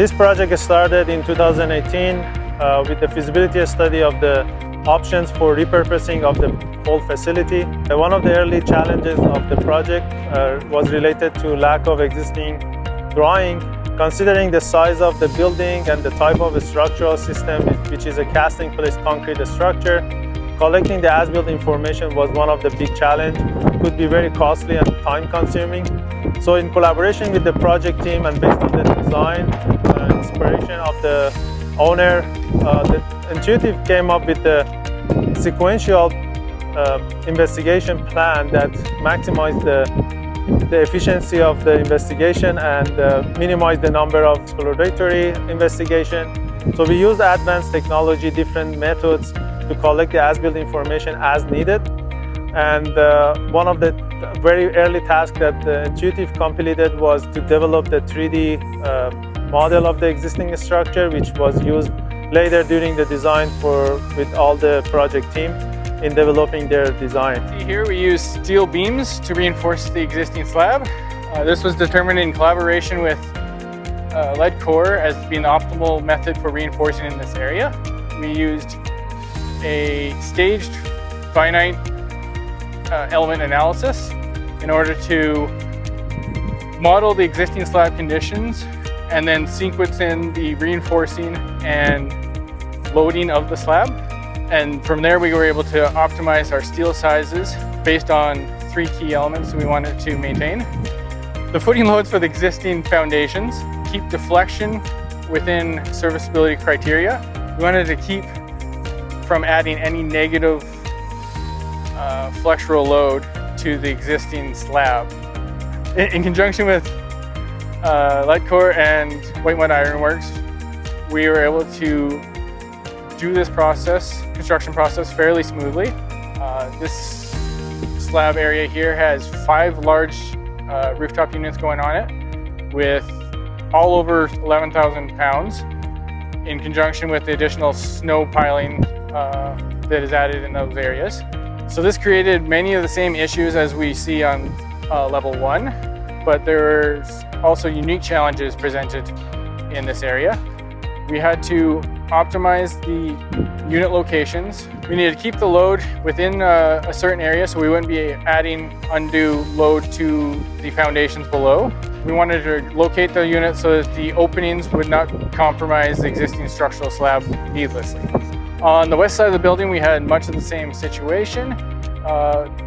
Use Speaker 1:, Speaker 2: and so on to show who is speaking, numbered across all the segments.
Speaker 1: This project started in 2018 with the feasibility study of the options for repurposing of the whole facility. One of the early challenges of the project was related to lack of existing drawing. Considering the size of the building and the type of structural system, which is a casting place concrete structure, collecting the as-built information was one of the big challenges. It could be very costly and time-consuming. So in collaboration with the project team and based on the design inspiration of the owner, the Intuitive came up with the sequential investigation plan that maximized the efficiency of the investigation and minimize the number of exploratory investigation. So we use advanced technology, different methods to collect the as-built information as needed. And one of the very early tasks that the Intuitive completed was to develop the 3D model of the existing structure, which was used later during the design with all the project team in developing their design.
Speaker 2: Here we use steel beams to reinforce the existing slab. This was determined in collaboration with lead core as being the optimal method for reinforcing in this area. We used a staged finite element analysis in order to model the existing slab conditions and then sequence in the reinforcing and loading of the slab. And from there we were able to optimize our steel sizes based on 3 key elements that we wanted to maintain. The footing loads for the existing foundations keep deflection within serviceability criteria. We wanted to keep from adding any negative flexural load to the existing slab. In conjunction with lead core and white mud ironworks, we were able to do this construction process fairly smoothly. This slab area here has 5 large rooftop units going on it with all over 11,000 pounds in conjunction with the additional snow piling that is added in those areas. So this created many of the same issues as we see on level 1, but there's also unique challenges presented in this area. We had to optimize the unit locations. We needed to keep the load within a certain area so we wouldn't be adding undue load to the foundations below. We wanted to locate the unit so that the openings would not compromise the existing structural slab needlessly. On the west side of the building, we had much of the same situation.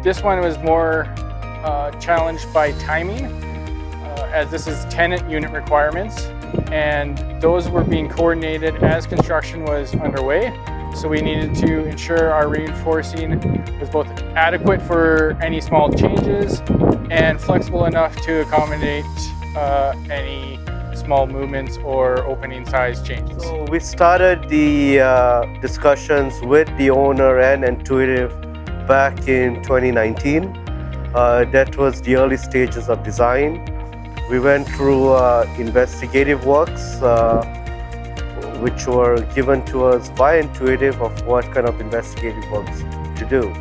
Speaker 2: This one was more challenged by timing, as this is tenant unit requirements, and those were being coordinated as construction was underway. So we needed to ensure our reinforcing was both adequate for any small changes and flexible enough to accommodate any small movements or opening size changes.
Speaker 3: So we started the discussions with the owner and Intuitive back in 2019. That was the early stages of design. We went through investigative works which were given to us by Intuitive of what kind of investigative works to do.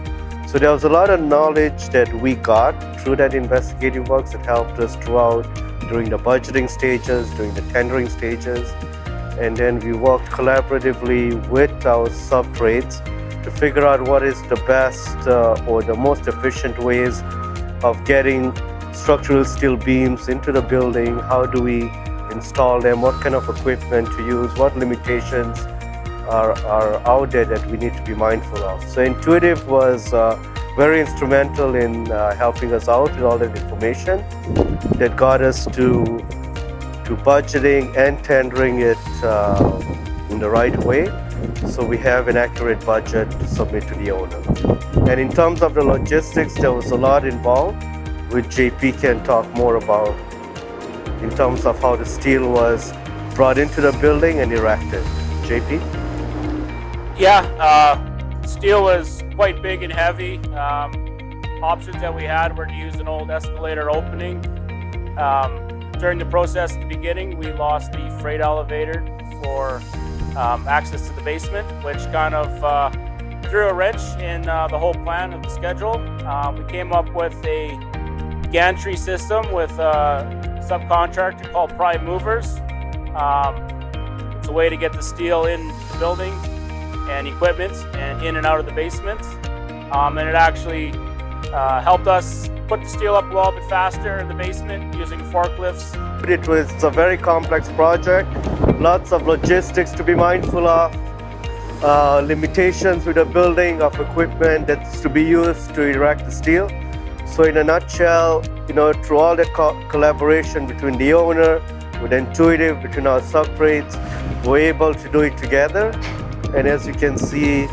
Speaker 3: So there was a lot of knowledge that we got through that investigative works that helped us throughout during the budgeting stages, during the tendering stages, and then we worked collaboratively with our sub-trades to figure out what is the best or the most efficient ways of getting structural steel beams into the building. How do we install them? What kind of equipment to use? What limitations are out there that we need to be mindful of? So Intuitive was very instrumental in helping us out with all that information that got us to budgeting and tendering it in the right way, so we have an accurate budget to submit to the owner. And in terms of the logistics, there was a lot involved, which JP can talk more about in terms of how the steel was brought into the building and erected. JP?
Speaker 4: Yeah, steel was quite big and heavy. Options that we had were to use an old escalator opening. During the process at the beginning, we lost the freight elevator for access to the basement, which kind of threw a wrench in the whole plan of the schedule. We came up with a gantry system with a subcontractor called Prime Movers. It's a way to get the steel in the building and equipment and in and out of the basement. And it actually helped us put the steel up a little bit faster in the basement using forklifts.
Speaker 3: It was a very complex project, lots of logistics to be mindful of, limitations with the building of equipment that's to be used to erect the steel. So in a nutshell, through all that collaboration between the owner, with Intuitive, between our subtrades, we're able to do it together. And as you can see,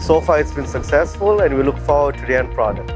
Speaker 3: so far it's been successful, and we look forward to the end product.